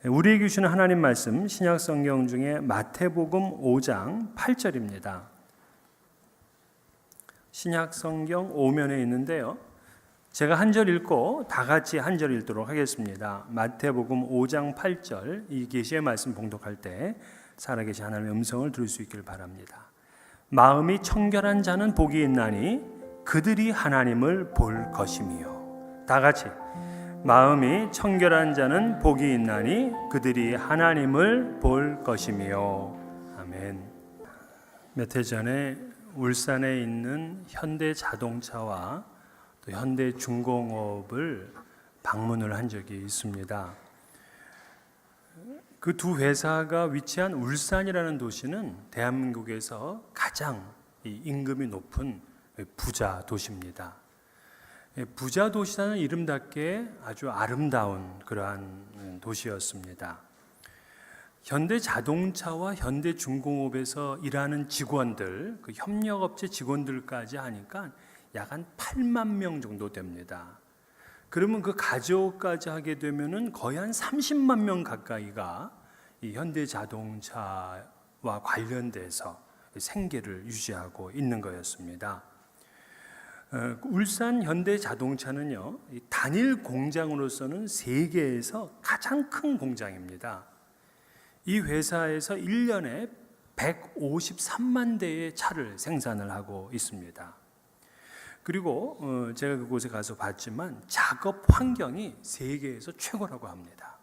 우리에게 주시는 하나님 말씀 신약 성경 중에 마태복음 5장 8절입니다. 신약 성경 5면에 있는데요. 제가 한 절 읽고 다 같이 한 절 읽도록 하겠습니다. 마태복음 5장 8절, 이 계시의 말씀 봉독할 때 살아계신 하나님의 음성을 들을 수 있기를 바랍니다. 마음이 청결한 자는 복이 있나니 그들이 하나님을 볼 것이며. 다 같이 마음이 청결한 자는 복이 있나니 그들이 하나님을 볼 것이며. 아멘. 몇 해 전에 울산에 있는 현대자동차와 또 현대중공업을 방문을 한 적이 있습니다. 그 두 회사가 위치한 울산이라는 도시는 대한민국에서 가장 임금이 높은 부자 도시입니다. 부자 도시라는 이름답게 아주 아름다운 그러한 도시였습니다. 현대자동차와 현대중공업에서 일하는 직원들, 그 협력업체 직원들까지 하니까 약 한 8만 명 정도 됩니다. 그러면 그 가족까지 하게 되면은 거의 한 30만 명 가까이가 이 현대자동차와 관련돼서 생계를 유지하고 있는 거였습니다. 울산 현대자동차는요, 단일 공장으로서는 세계에서 가장 큰 공장입니다. 이 회사에서 1년에 153만 대의 차를 생산을 하고 있습니다. 그리고 제가 그곳에 가서 봤지만 작업 환경이 세계에서 최고라고 합니다.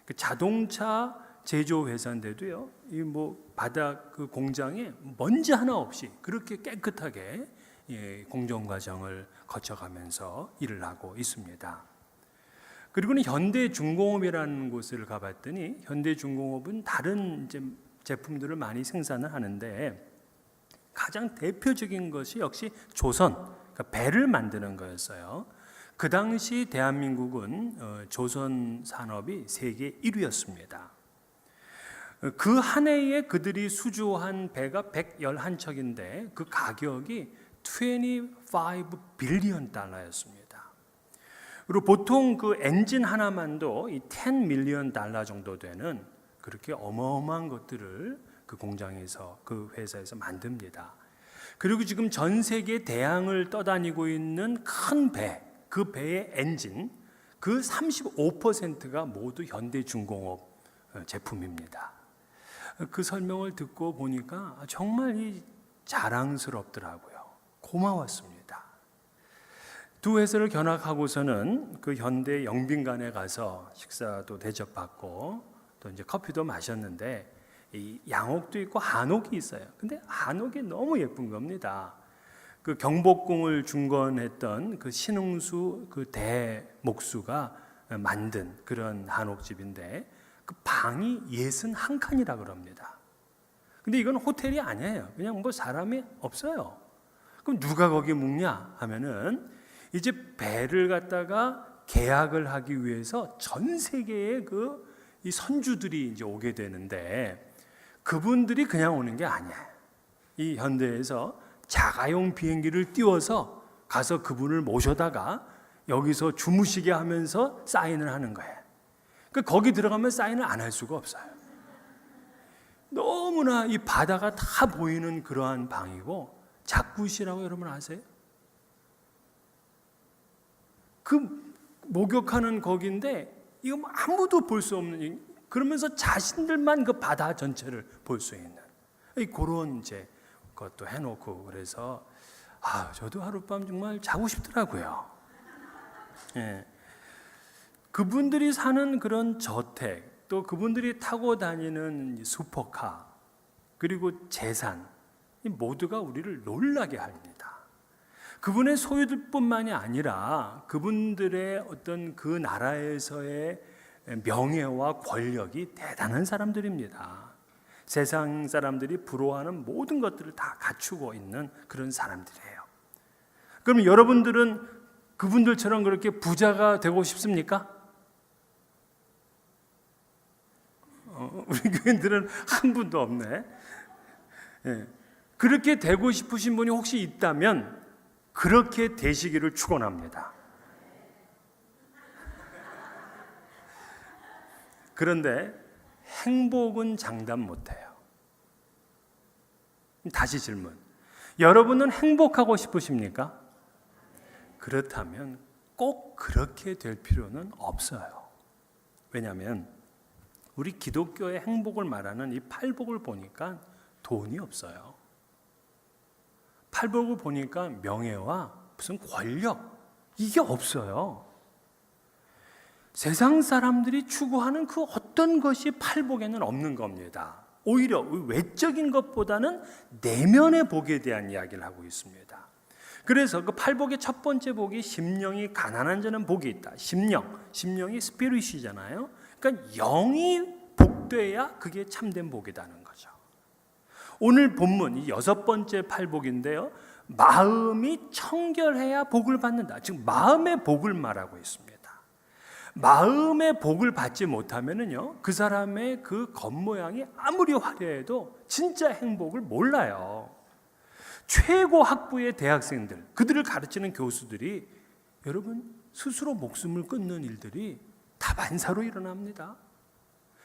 그 자동차 제조 회사인데도요, 이 바닥 그 공장에 먼지 하나 없이 그렇게 깨끗하게 공정 과정을 거쳐가면서 일을 하고 있습니다. 그리고는 현대중공업이라는 곳을 가봤더니 현대중공업은 다른 제품들을 많이 생산을 하는데 가장 대표적인 것이 역시 조선, 그러니까 배를 만드는 거였어요. 그 당시 대한민국은 조선 산업이 세계 1위였습니다. 그 한 해에 그들이 수주한 배가 111척인데 그 가격이 25 빌리언 달러였습니다. 그리고 보통 그 엔진 하나만도 이 10 밀리언 달러 정도 되는 그렇게 어마어마한 것들을 그 공장에서, 그 회사에서 만듭니다. 그리고 지금 전 세계 대항을 떠다니고 있는 큰 배, 그 배의 엔진, 그 35%가 모두 현대중공업 제품입니다. 그 설명을 듣고 보니까 정말 자랑스럽더라고요. 고마웠습니다. 두 회사를 견학하고서는 그 현대 영빈관에 가서 식사도 대접받고 또 이제 커피도 마셨는데 이 양옥도 있고 한옥이 있어요. 근데 한옥이 너무 예쁜 겁니다. 그 경복궁을 중건했던 그 신흥수 그 대목수가 만든 그런 한옥집인데 그 방이 61칸이라 그럽니다. 근데 이건 호텔이 아니에요. 그냥 사람이 없어요. 그럼 누가 거기 묵냐 하면은 이제 배를 갖다가 계약을 하기 위해서 전 세계의 이 선주들이 이제 오게 되는데 그분들이 그냥 오는 게 아니야. 이 현대에서 자가용 비행기를 띄워서 가서 그분을 모셔다가 여기서 주무시게 하면서 사인을 하는 거예요. 그러니까 거기 들어가면 사인을 안 할 수가 없어요. 너무나 이 바다가 다 보이는 그러한 방이고 잡굿이라고 여러분 아세요? 그 목욕하는 거기인데 이거 아무도 볼 수 없는, 그러면서 자신들만 그 바다 전체를 볼 수 있는 그런 것도 해놓고 그래서 저도 하룻밤 정말 자고 싶더라고요. 예. 그분들이 사는 그런 저택, 또 그분들이 타고 다니는 슈퍼카, 그리고 재산, 이 모두가 우리를 놀라게 합니다. 그분의 소유들뿐만이 아니라 그분들의 어떤 그 나라에서의 명예와 권력이 대단한 사람들입니다. 세상 사람들이 부러워하는 모든 것들을 다 갖추고 있는 그런 사람들이에요. 그럼 여러분들은 그분들처럼 그렇게 부자가 되고 싶습니까? 우리 교인들은 한 분도 없네. 예. 그렇게 되고 싶으신 분이 혹시 있다면 그렇게 되시기를 축원합니다. 그런데 행복은 장담 못해요. 다시 질문. 여러분은 행복하고 싶으십니까? 그렇다면 꼭 그렇게 될 필요는 없어요. 왜냐하면 우리 기독교의 행복을 말하는 이 팔복을 보니까 돈이 없어요. 팔복을 보니까 명예와 무슨 권력 이게 없어요. 세상 사람들이 추구하는 그 어떤 것이 팔복에는 없는 겁니다. 오히려 외적인 것보다는 내면의 복에 대한 이야기를 하고 있습니다. 그래서 그 팔복의 첫 번째 복이 심령이 가난한 자는 복이 있다. 심령이 스피릿이잖아요. 그러니까 영이 복돼야 그게 참된 복이라는 거죠. 오늘 본문 이 6번째 팔복인데요. 마음이 청결해야 복을 받는다. 즉 마음의 복을 말하고 있습니다. 마음의 복을 받지 못하면은요, 그 사람의 그 겉모양이 아무리 화려해도 진짜 행복을 몰라요. 최고 학부의 대학생들, 그들을 가르치는 교수들이 여러분 스스로 목숨을 끊는 일들이 다반사로 일어납니다.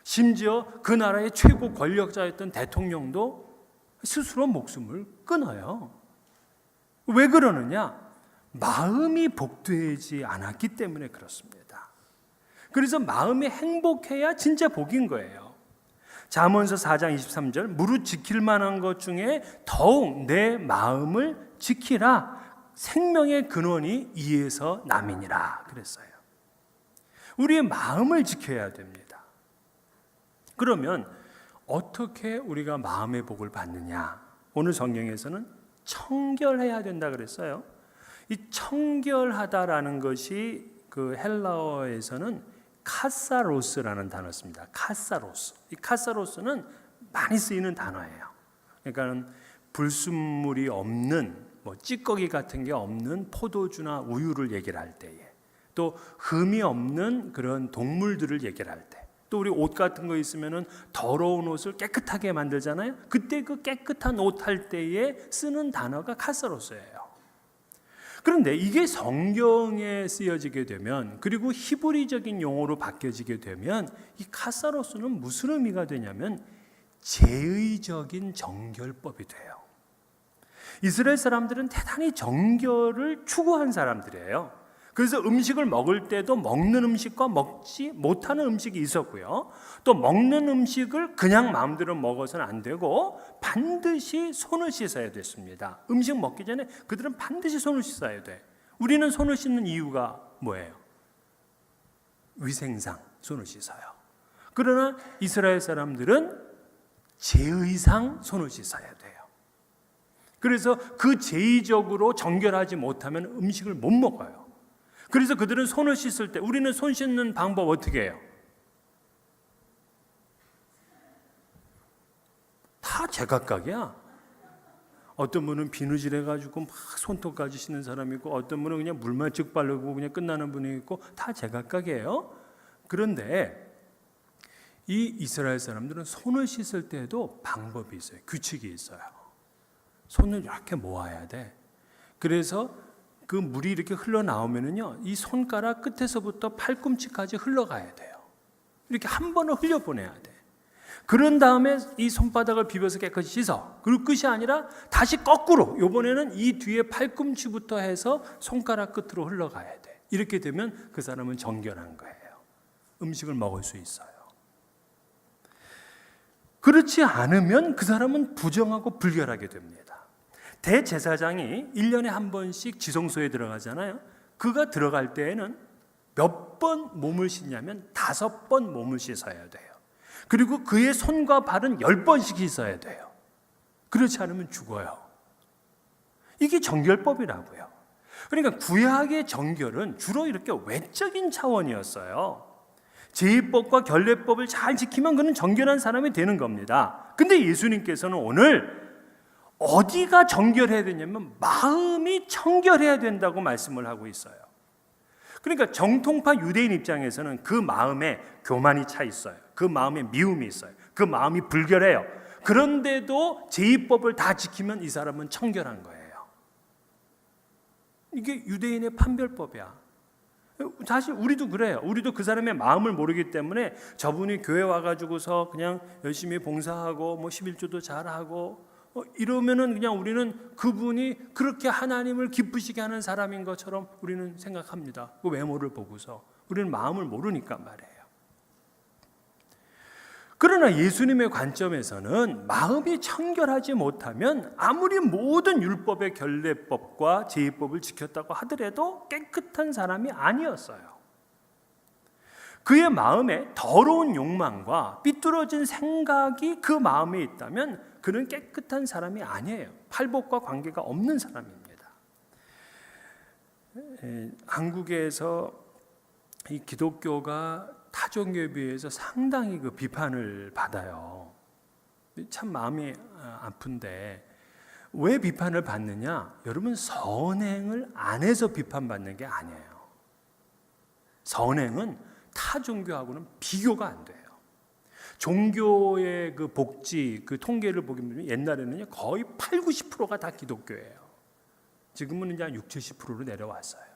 심지어 그 나라의 최고 권력자였던 대통령도 스스로 목숨을 끊어요. 왜 그러느냐? 마음이 복되지 않았기 때문에 그렇습니다. 그래서 마음이 행복해야 진짜 복인 거예요. 잠언서 4장 23절 무릇 지킬 만한 것 중에 더욱 내 마음을 지키라. 생명의 근원이 이에서 남이니라 그랬어요. 우리의 마음을 지켜야 됩니다. 그러면 어떻게 우리가 마음의 복을 받느냐? 오늘 성경에서는 청결해야 된다 그랬어요. 이 청결하다라는 것이 그 헬라어에서는 카사로스라는 단어를 씁니다. 카사로스. 이 카사로스는 많이 쓰이는 단어예요. 그러니까 불순물이 없는 찌꺼기 같은 게 없는 포도주나 우유를 얘기를 할 때에, 또 흠이 없는 그런 동물들을 얘기를 할 때, 또 우리 옷 같은 거 있으면은 더러운 옷을 깨끗하게 만들잖아요. 그때 그 깨끗한 옷 할 때에 쓰는 단어가 카사로스예요. 그런데 이게 성경에 쓰여지게 되면, 그리고 히브리적인 용어로 바뀌어지게 되면 이 카사로스는 무슨 의미가 되냐면 제의적인 정결법이 돼요. 이스라엘 사람들은 대단히 정결을 추구한 사람들이에요. 그래서 음식을 먹을 때도 먹는 음식과 먹지 못하는 음식이 있었고요. 또 먹는 음식을 그냥 마음대로 먹어서는 안 되고 반드시 손을 씻어야 됐습니다. 음식 먹기 전에 그들은 반드시 손을 씻어야 돼. 우리는 손을 씻는 이유가 뭐예요? 위생상 손을 씻어요. 그러나 이스라엘 사람들은 제의상 손을 씻어야 돼요. 그래서 그 제의적으로 정결하지 못하면 음식을 못 먹어요. 그래서 그들은 손을 씻을 때, 우리는 손 씻는 방법 어떻게 해요? 다 제각각이야. 어떤 분은 비누질 해가지고 막 손톱까지 씻는 사람이 있고, 어떤 분은 그냥 물만 쭉 바르고 그냥 끝나는 분이 있고, 다 제각각이에요. 그런데 이 이스라엘 사람들은 손을 씻을 때도 방법이 있어요. 규칙이 있어요. 손을 이렇게 모아야 돼. 그래서 그 물이 이렇게 흘러나오면은요, 이 손가락 끝에서부터 팔꿈치까지 흘러가야 돼요. 이렇게 한 번은 흘려보내야 돼. 그런 다음에 이 손바닥을 비벼서 깨끗이 씻어. 그리고 끝이 아니라 다시 거꾸로, 이번에는 이 뒤에 팔꿈치부터 해서 손가락 끝으로 흘러가야 돼. 이렇게 되면 그 사람은 정결한 거예요. 음식을 먹을 수 있어요. 그렇지 않으면 그 사람은 부정하고 불결하게 됩니다. 대제사장이 1년에 한 번씩 지성소에 들어가잖아요. 그가 들어갈 때에는 몇 번 몸을 씻냐면 5번 몸을 씻어야 돼요. 그리고 그의 손과 발은 10번씩 씻어야 돼요. 그렇지 않으면 죽어요. 이게 정결법이라고요. 그러니까 구약의 정결은 주로 이렇게 외적인 차원이었어요. 제의법과 결례법을 잘 지키면 그는 정결한 사람이 되는 겁니다. 근데 예수님께서는 오늘 어디가 정결해야 되냐면 마음이 청결해야 된다고 말씀을 하고 있어요. 그러니까 정통파 유대인 입장에서는 그 마음에 교만이 차 있어요. 그 마음에 미움이 있어요. 그 마음이 불결해요. 그런데도 제의법을 다 지키면 이 사람은 청결한 거예요. 이게 유대인의 판별법이야. 사실 우리도 그래요. 우리도 그 사람의 마음을 모르기 때문에 저분이 교회 와가지고서 그냥 열심히 봉사하고 뭐 11조도 잘하고 이러면은 그냥 우리는 그분이 그렇게 하나님을 기쁘시게 하는 사람인 것처럼 우리는 생각합니다. 그 외모를 보고서. 우리는 마음을 모르니까 말이에요. 그러나 예수님의 관점에서는 마음이 청결하지 못하면 아무리 모든 율법의 결례법과 제의법을 지켰다고 하더라도 깨끗한 사람이 아니었어요. 그의 마음에 더러운 욕망과 삐뚤어진 생각이 그 마음에 있다면 그는 깨끗한 사람이 아니에요. 팔복과 관계가 없는 사람입니다. 한국에서 이 기독교가 타종교에 비해서 상당히 그 비판을 받아요. 참 마음이 아픈데 왜 비판을 받느냐? 여러분, 선행을 안 해서 비판받는 게 아니에요. 선행은 타 종교하고는 비교가 안 돼요. 종교의 그 복지, 그 통계를 보게 되면 옛날에는 거의 80-90%가 다 기독교예요. 지금은 이제 한 60-70%로 내려왔어요.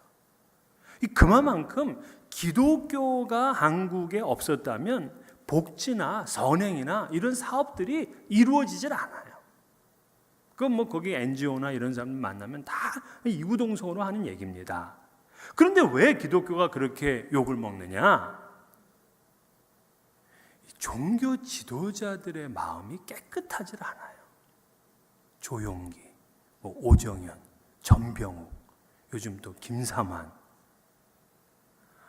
그만큼 기독교가 한국에 없었다면 복지나 선행이나 이런 사업들이 이루어지질 않아요. 그건 뭐 거기 NGO나 이런 사람들 만나면 다 이구동성으로 하는 얘기입니다. 그런데 왜 기독교가 그렇게 욕을 먹느냐? 종교 지도자들의 마음이 깨끗하질 않아요. 조용기, 오정현, 전병욱, 요즘 또 김삼환.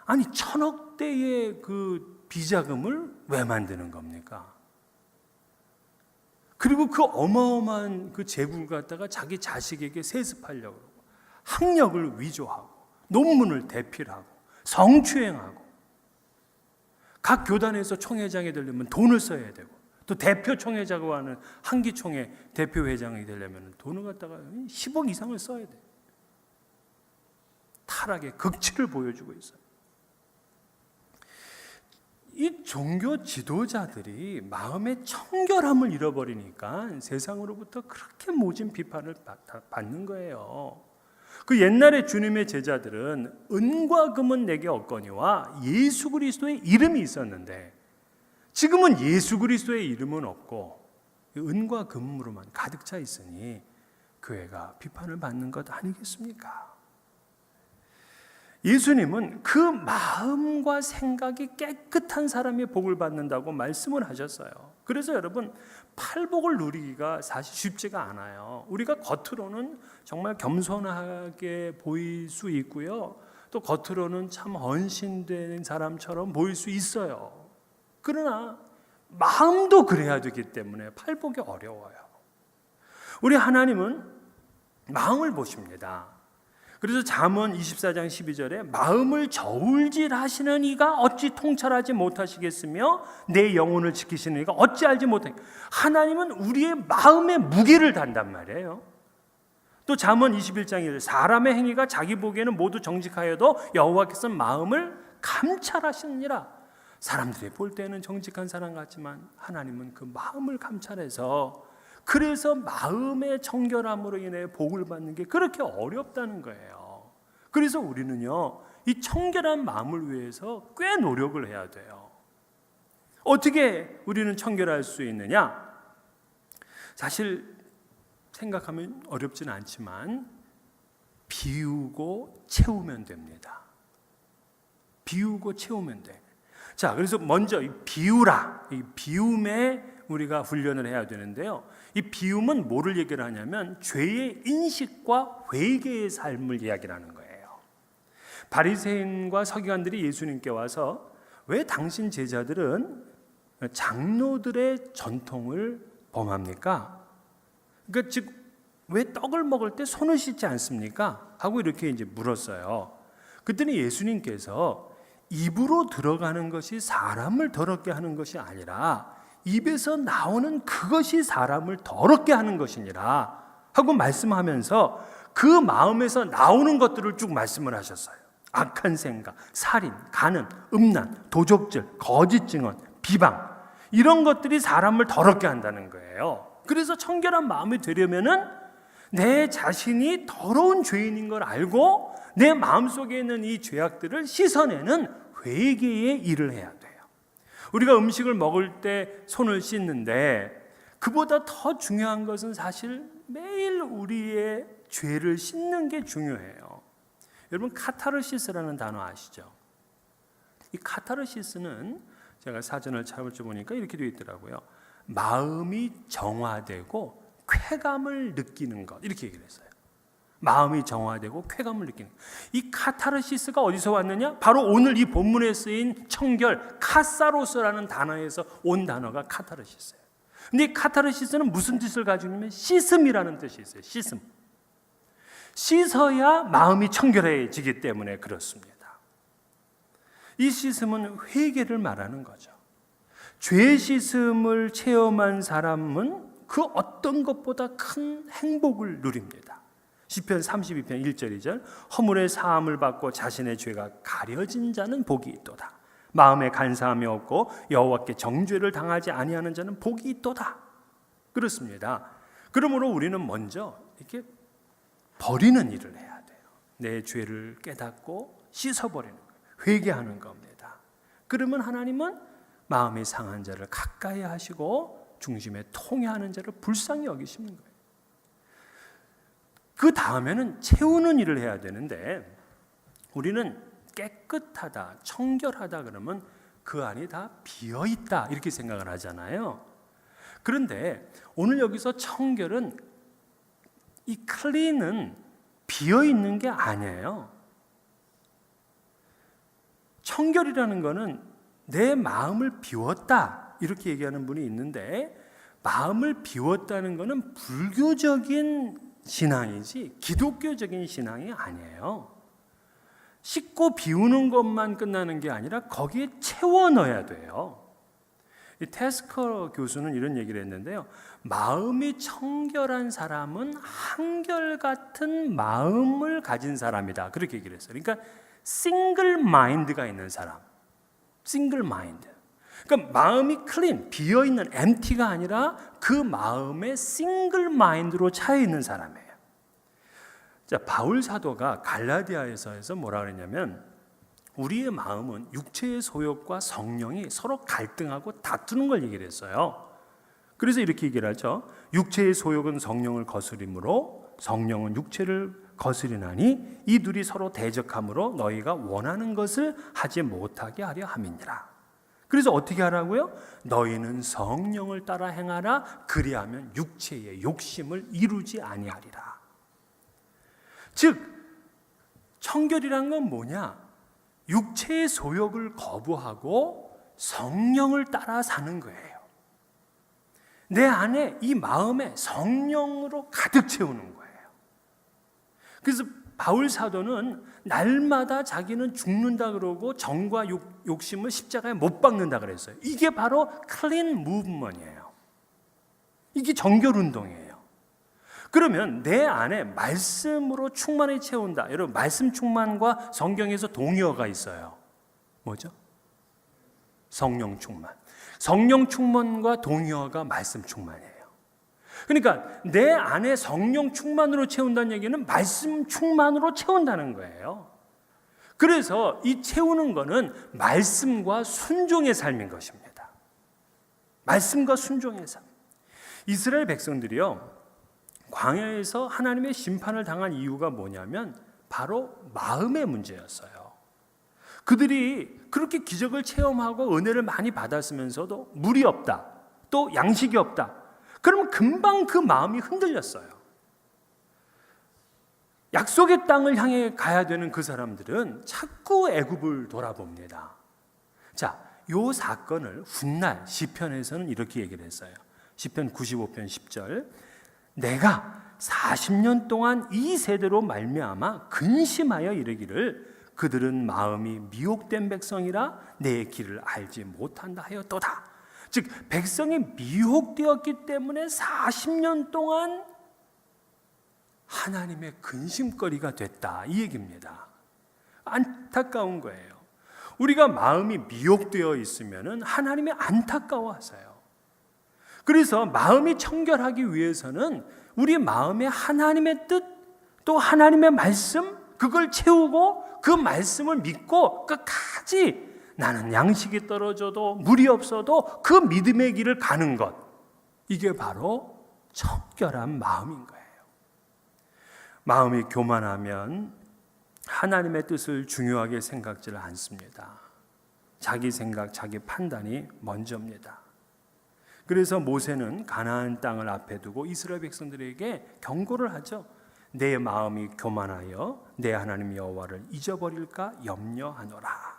아니 1000억대의 그 비자금을 왜 만드는 겁니까? 그리고 그 어마어마한 그 재물을 갖다가 자기 자식에게 세습하려고 그러고 학력을 위조하고 논문을 대필하고 성추행하고 각 교단에서 총회장이 되려면 돈을 써야 되고 또 대표 총회장이라고 하는 한기총회 대표 회장이 되려면 돈을 갖다가 10억 이상을 써야 돼요. 타락의 극치를 보여주고 있어요. 이 종교 지도자들이 마음의 청결함을 잃어버리니까 세상으로부터 그렇게 모진 비판을 받는 거예요. 그 옛날에 주님의 제자들은 은과 금은 내게 없거니와 예수 그리스도의 이름이 있었는데 지금은 예수 그리스도의 이름은 없고 은과 금으로만 가득 차 있으니 교회가 비판을 받는 것 아니겠습니까? 예수님은 그 마음과 생각이 깨끗한 사람이 복을 받는다고 말씀을 하셨어요. 그래서 여러분, 팔복을 누리기가 사실 쉽지가 않아요. 우리가 겉으로는 정말 겸손하게 보일 수 있고요. 또 겉으로는 참 헌신된 사람처럼 보일 수 있어요. 그러나 마음도 그래야 되기 때문에 팔복이 어려워요. 우리 하나님은 마음을 보십니다. 그래서 잠언 24장 12절에 마음을 저울질하시는 이가 어찌 통찰하지 못하시겠으며 내 영혼을 지키시는 이가 어찌 알지 못하겠. 하나님은 우리의 마음의 무게를 단단 말이에요. 또 잠언 21장 1절 사람의 행위가 자기 보기에는 모두 정직하여도 여호와께서는 마음을 감찰하시느니라. 사람들이 볼 때는 정직한 사람 같지만 하나님은 그 마음을 감찰해서 그래서 마음의 청결함으로 인해 복을 받는 게 그렇게 어렵다는 거예요. 그래서 우리는요, 이 청결한 마음을 위해서 꽤 노력을 해야 돼요. 어떻게 우리는 청결할 수 있느냐? 사실 생각하면 어렵진 않지만 비우고 채우면 됩니다. 비우고 채우면 돼. 자, 그래서 먼저 이 비우라, 이 비움에 우리가 훈련을 해야 되는데요. 이 비움은 뭐를 얘기를 하냐면 죄의 인식과 회개의 삶을 이야기를 하는 거예요. 바리새인과 서기관들이 예수님께 와서 왜 당신 제자들은 장로들의 전통을 범합니까? 그러니까 즉 왜 떡을 먹을 때 손을 씻지 않습니까? 하고 이렇게 이제 물었어요. 그랬더니 예수님께서 입으로 들어가는 것이 사람을 더럽게 하는 것이 아니라 입에서 나오는 그것이 사람을 더럽게 하는 것이니라 하고 말씀하면서 그 마음에서 나오는 것들을 쭉 말씀을 하셨어요. 악한 생각, 살인, 간음, 음란, 도적질, 거짓 증언, 비방 이런 것들이 사람을 더럽게 한다는 거예요. 그래서 청결한 마음이 되려면은 내 자신이 더러운 죄인인 걸 알고 내 마음속에 있는 이 죄악들을 씻어내는 회개의 일을 해야 돼요. 우리가 음식을 먹을 때 손을 씻는데 그보다 더 중요한 것은 사실 매일 우리의 죄를 씻는 게 중요해요. 여러분, 카타르시스라는 단어 아시죠? 이 카타르시스는 제가 사전을 찾아보니까 이렇게 되어 있더라고요. 마음이 정화되고 쾌감을 느끼는 것, 이렇게 얘기를 했어요. 마음이 정화되고 쾌감을 느끼는 것. 이 카타르시스가 어디서 왔느냐? 바로 오늘 이 본문에 쓰인 청결, 카사로스라는 단어에서 온 단어가 카타르시스예요. 근데 이 카타르시스는 무슨 뜻을 가지고 있냐면 씻음이라는 뜻이 있어요. 씻음. 씻어야 마음이 청결해지기 때문에 그렇습니다. 이 씻음은 회개를 말하는 거죠. 죄 씻음을 체험한 사람은 그 어떤 것보다 큰 행복을 누립니다. 시편 32편 1절 2절 허물의 사함을 받고 자신의 죄가 가려진 자는 복이 있도다. 마음에 간사함이 없고 여호와께 정죄를 당하지 아니하는 자는 복이 있도다. 그렇습니다. 그러므로 우리는 먼저 이렇게 버리는 일을 해야 돼요. 내 죄를 깨닫고 씻어버리는 거예요. 회개하는 겁니다. 그러면 하나님은 마음이 상한 자를 가까이 하시고 중심에 통회하는 자를 불쌍히 여기시는 거예요. 그 다음에는 채우는 일을 해야 되는데 우리는 깨끗하다, 청결하다 그러면 그 안이 다 비어있다 이렇게 생각을 하잖아요. 그런데 오늘 여기서 청결은 이 클린은 비어있는 게 아니에요. 청결이라는 거는 내 마음을 비웠다 이렇게 얘기하는 분이 있는데 마음을 비웠다는 거는 불교적인 신앙이지 기독교적인 신앙이 아니에요. 씻고 비우는 것만 끝나는 게 아니라 거기에 채워 넣어야 돼요. 이 테스커 교수는 이런 얘기를 했는데요. 마음이 청결한 사람은 한결같은 마음을 가진 사람이다. 그렇게 얘기를 했어요. 그러니까 싱글 마인드가 있는 사람. 싱글 마인드. 그러니까 마음이 클린, 비어있는 엠티가 아니라 그 마음에 싱글 마인드로 차여 있는 사람이에요. 자, 바울 사도가 갈라디아에서 해서 뭐라 그랬냐면 우리의 마음은 육체의 소욕과 성령이 서로 갈등하고 다투는 걸 얘기를 했어요. 그래서 이렇게 얘기를 하죠. 육체의 소욕은 성령을 거스림으로 성령은 육체를 거스리나니 이 둘이 서로 대적함으로 너희가 원하는 것을 하지 못하게 하려 함이니라. 그래서 어떻게 하라고요? 너희는 성령을 따라 행하라. 그리하면 육체의 욕심을 이루지 아니하리라. 즉 청결이란 건 뭐냐? 육체의 소욕을 거부하고 성령을 따라 사는 거예요. 내 안에 이 마음에 성령으로 가득 채우는 거예요. 그래서 바울 사도는 날마다 자기는 죽는다 그러고 정과 욕심을 십자가에 못 박는다 그랬어요. 이게 바로 클린 무브먼트예요. 이게 정결 운동이에요. 그러면 내 안에 말씀으로 충만히 채운다. 여러분, 말씀 충만과 성경에서 동의어가 있어요. 뭐죠? 성령 충만. 성령 충만과 동의어가 말씀 충만이에요. 그러니까 내 안에 성령 충만으로 채운다는 얘기는 말씀 충만으로 채운다는 거예요. 그래서 이 채우는 거는 말씀과 순종의 삶인 것입니다. 말씀과 순종의 삶. 이스라엘 백성들이요, 광야에서 하나님의 심판을 당한 이유가 뭐냐면 바로 마음의 문제였어요. 그들이 그렇게 기적을 체험하고 은혜를 많이 받았으면서도 물이 없다, 또 양식이 없다. 그러면 금방 그 마음이 흔들렸어요. 약속의 땅을 향해 가야 되는 그 사람들은 자꾸 애굽을 돌아봅니다. 자, 이 사건을 훗날 시편에서는 이렇게 얘기를 했어요. 시편 95편 10절 내가 40년 동안 이 세대로 말미암아 근심하여 이르기를 그들은 마음이 미혹된 백성이라 내 길을 알지 못한다 하였도다. 즉 백성이 미혹되었기 때문에 40년 동안 하나님의 근심거리가 됐다 이 얘기입니다. 안타까운 거예요. 우리가 마음이 미혹되어 있으면 하나님이 안타까워하세요. 그래서 마음이 청결하기 위해서는 우리 마음에 하나님의 뜻, 또 하나님의 말씀, 그걸 채우고 그 말씀을 믿고 끝까지 나는 양식이 떨어져도 물이 없어도 그 믿음의 길을 가는 것, 이게 바로 청결한 마음인 거예요. 마음이 교만하면 하나님의 뜻을 중요하게 생각지를 않습니다. 자기 생각, 자기 판단이 먼저입니다. 그래서 모세는 가나안 땅을 앞에 두고 이스라엘 백성들에게 경고를 하죠. 내 마음이 교만하여 내 하나님 여호와를 잊어버릴까 염려하노라.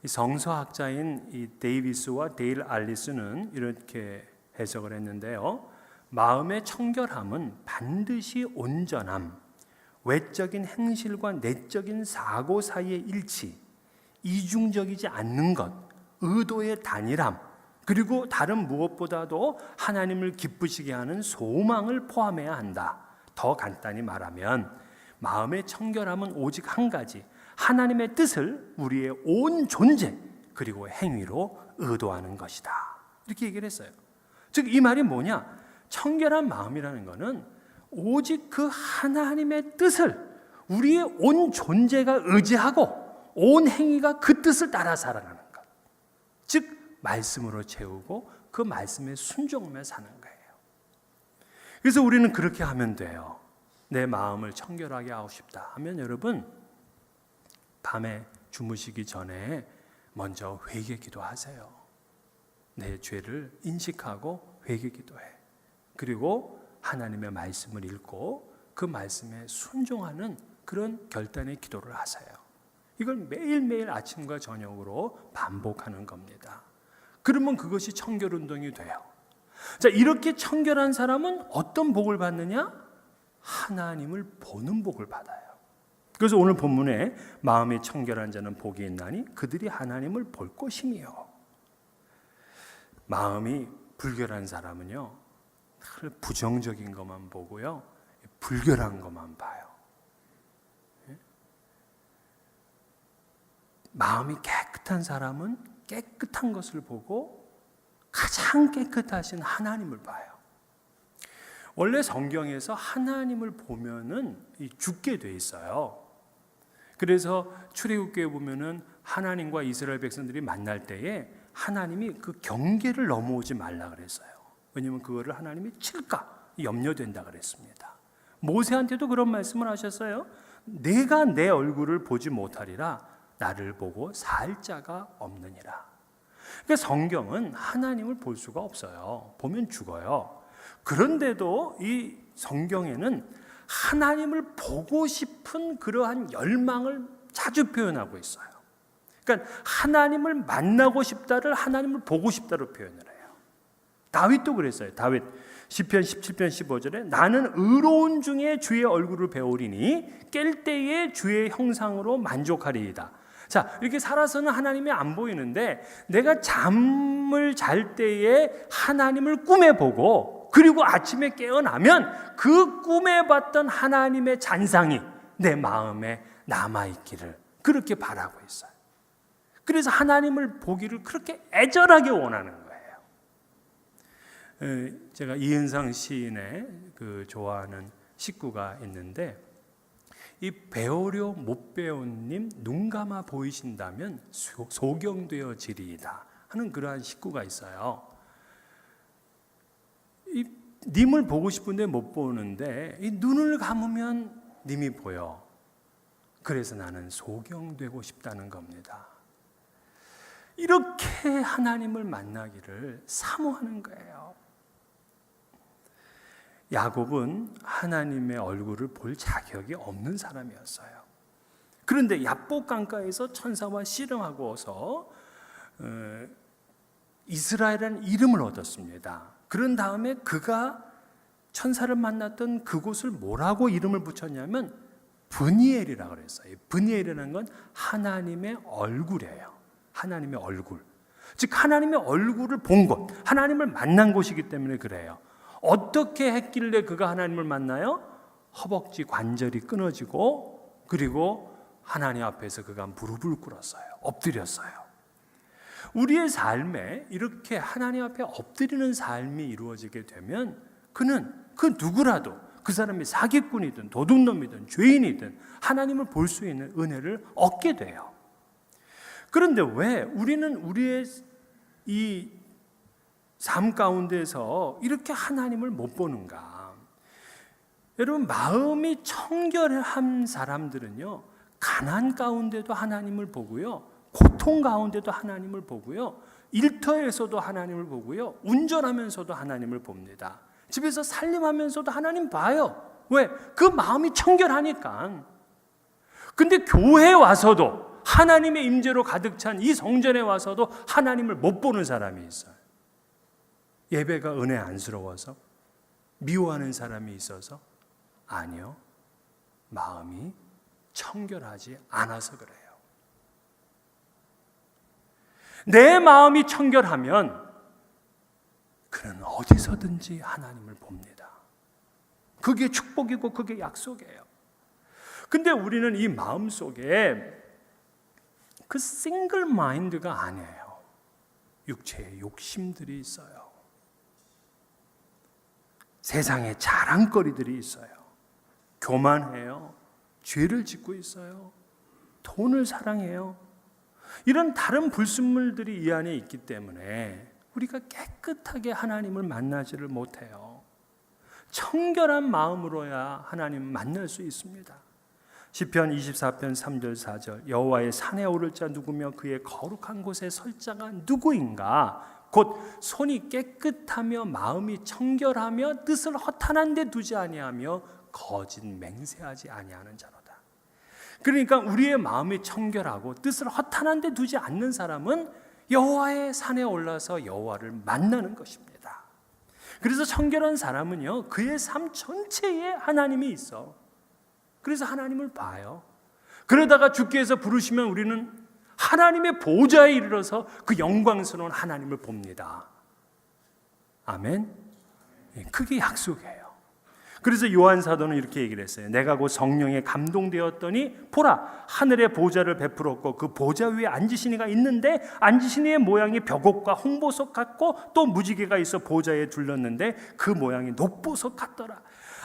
성서학자인 이 데이비스와 데일 알리스는 이렇게 해석을 했는데요. 마음의 청결함은 반드시 온전함, 외적인 행실과 내적인 사고 사이의 일치, 이중적이지 않는 것, 의도의 단일함, 그리고 다른 무엇보다도 하나님을 기쁘시게 하는 소망을 포함해야 한다. 더 간단히 말하면 마음의 청결함은 오직 한 가지, 하나님의 뜻을 우리의 온 존재 그리고 행위로 의도하는 것이다. 이렇게 얘기를 했어요. 즉 이 말이 뭐냐? 청결한 마음이라는 것은 오직 그 하나님의 뜻을 우리의 온 존재가 의지하고 온 행위가 그 뜻을 따라 살아가는 것. 즉 말씀으로 채우고 그 말씀에 순종하며 사는 거예요. 그래서 우리는 그렇게 하면 돼요. 내 마음을 청결하게 하고 싶다 하면 여러분 밤에 주무시기 전에 먼저 회개 기도하세요. 내 죄를 인식하고 회개 기도해. 그리고 하나님의 말씀을 읽고 그 말씀에 순종하는 그런 결단의 기도를 하세요. 이걸 매일매일 아침과 저녁으로 반복하는 겁니다. 그러면 그것이 청결 운동이 돼요. 자, 이렇게 청결한 사람은 어떤 복을 받느냐? 하나님을 보는 복을 받아요. 그래서 오늘 본문에 마음이 청결한 자는 복이 있나니 그들이 하나님을 볼 것이며, 마음이 불결한 사람은요 늘 부정적인 것만 보고요 불결한 것만 봐요. 마음이 깨끗한 사람은 깨끗한 것을 보고 가장 깨끗하신 하나님을 봐요. 원래 성경에서 하나님을 보면은 죽게 돼 있어요. 그래서 출애굽기에 보면은 하나님과 이스라엘 백성들이 만날 때에 하나님이 그 경계를 넘어오지 말라 그랬어요. 왜냐하면 그거를 하나님이 칠까 염려된다 그랬습니다. 모세한테도 그런 말씀을 하셨어요. 내가 내 얼굴을 보지 못하리라 나를 보고 살 자가 없느니라. 그러니까 성경은 하나님을 볼 수가 없어요. 보면 죽어요. 그런데도 이 성경에는 하나님을 보고 싶은 그러한 열망을 자주 표현하고 있어요. 그러니까 하나님을 만나고 싶다를 하나님을 보고 싶다로 표현을 해요. 다윗도 그랬어요. 다윗 시편 17편 15절에 나는 의로운 중에 주의 얼굴을 배우리니 깰 때에 주의 형상으로 만족하리이다. 자, 이렇게 살아서는 하나님이 안 보이는데 내가 잠을 잘 때에 하나님을 꿈에 보고 그리고 아침에 깨어나면 그 꿈에 봤던 하나님의 잔상이 내 마음에 남아있기를 그렇게 바라고 있어요. 그래서 하나님을 보기를 그렇게 애절하게 원하는 거예요. 제가 이은상 시인의 그 좋아하는 식구가 있는데 이 배우려 못 배운님 눈 감아 보이신다면 소경되어지리이다 하는 그러한 식구가 있어요. 이 님을 보고 싶은데 못 보는데 이 눈을 감으면 님이 보여. 그래서 나는 소경되고 싶다는 겁니다. 이렇게 하나님을 만나기를 사모하는 거예요. 야곱은 하나님의 얼굴을 볼 자격이 없는 사람이었어요. 그런데 야복 강가에서 천사와 씨름하고서 이스라엘이라는 이름을 얻었습니다. 그런 다음에 그가 천사를 만났던 그곳을 뭐라고 이름을 붙였냐면 브니엘이라고 그랬어요. 브니엘이라는 건 하나님의 얼굴이에요. 하나님의 얼굴. 즉 하나님의 얼굴을 본 곳, 하나님을 만난 곳이기 때문에 그래요. 어떻게 했길래 그가 하나님을 만나요? 허벅지 관절이 끊어지고 그리고 하나님 앞에서 그가 무릎을 꿇었어요. 엎드렸어요. 우리의 삶에 이렇게 하나님 앞에 엎드리는 삶이 이루어지게 되면 그는 그 누구라도 그 사람이 사기꾼이든 도둑놈이든 죄인이든 하나님을 볼 수 있는 은혜를 얻게 돼요. 그런데 왜 우리는 우리의 이 삶 가운데서 이렇게 하나님을 못 보는가? 여러분, 마음이 청결한 사람들은요, 가난 가운데도 하나님을 보고요, 고통 가운데도 하나님을 보고요, 일터에서도 하나님을 보고요, 운전하면서도 하나님을 봅니다. 집에서 살림하면서도 하나님 봐요. 왜? 그 마음이 청결하니까. 근데 교회에 와서도, 하나님의 임재로 가득 찬 이 성전에 와서도 하나님을 못 보는 사람이 있어요. 예배가 은혜 안스러워서? 미워하는 사람이 있어서? 아니요. 마음이 청결하지 않아서 그래요. 내 마음이 청결하면 그는 어디서든지 하나님을 봅니다. 그게 축복이고 그게 약속이에요. 근데 우리는 이 마음 속에 그 싱글 마인드가 아니에요. 육체의 욕심들이 있어요. 세상에 자랑거리들이 있어요. 교만해요. 죄를 짓고 있어요. 돈을 사랑해요. 이런 다른 불순물들이 이 안에 있기 때문에 우리가 깨끗하게 하나님을 만나지를 못해요. 청결한 마음으로야 하나님을 만날 수 있습니다. 시편 24편 3절 4절 여호와의 산에 오를 자 누구며 그의 거룩한 곳에 설 자가 누구인가? 곧 손이 깨끗하며 마음이 청결하며 뜻을 허탄한 데 두지 아니하며 거짓 맹세하지 아니하는 자로다. 그러니까 우리의 마음이 청결하고 뜻을 허탄한 데 두지 않는 사람은 여호와의 산에 올라서 여호와를 만나는 것입니다. 그래서 청결한 사람은요, 그의 삶 전체에 하나님이 있어. 그래서 하나님을 봐요. 그러다가 주께서 부르시면 우리는 하나님의 보좌에 이르러서 그 영광스러운 하나님을 봅니다. 아멘. 그게 약속이에요. 그래서 요한 사도는 이렇게 얘기를 했어요. 내가 곧 성령에 감동되었더니 보라, 하늘의 보좌를 베풀었고 그 보좌 위에 앉으신 이가 있는데 앉으신 이의 모양이 벽옥과 홍보석 같고 또 무지개가 있어 보좌에 둘렀는데 그 모양이 녹보석 같더라.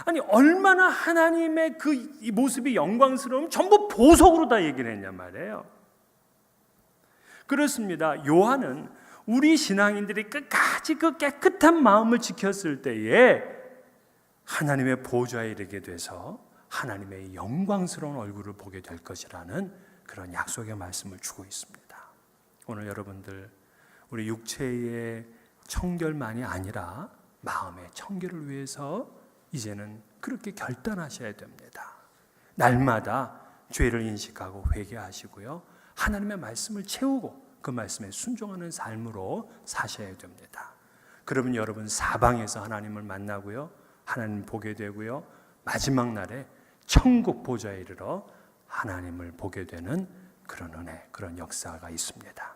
아니, 얼마나 하나님의 그 이 모습이 영광스러우면 전부 보석으로 다 얘기를 했냔 말이에요. 그렇습니다. 요한은 우리 신앙인들이 끝까지 그 깨끗한 마음을 지켰을 때에 하나님의 보좌에 이르게 돼서 하나님의 영광스러운 얼굴을 보게 될 것이라는 그런 약속의 말씀을 주고 있습니다. 오늘 여러분들, 우리 육체의 청결만이 아니라 마음의 청결을 위해서 이제는 그렇게 결단하셔야 됩니다. 날마다 죄를 인식하고 회개하시고요, 하나님의 말씀을 채우고 그 말씀에 순종하는 삶으로 사셔야 됩니다. 그러면 여러분 사방에서 하나님을 만나고요, 하나님을 보게 되고요, 마지막 날에 천국 보좌에 이르러 하나님을 보게 되는 그런 은혜, 그런 역사가 있습니다.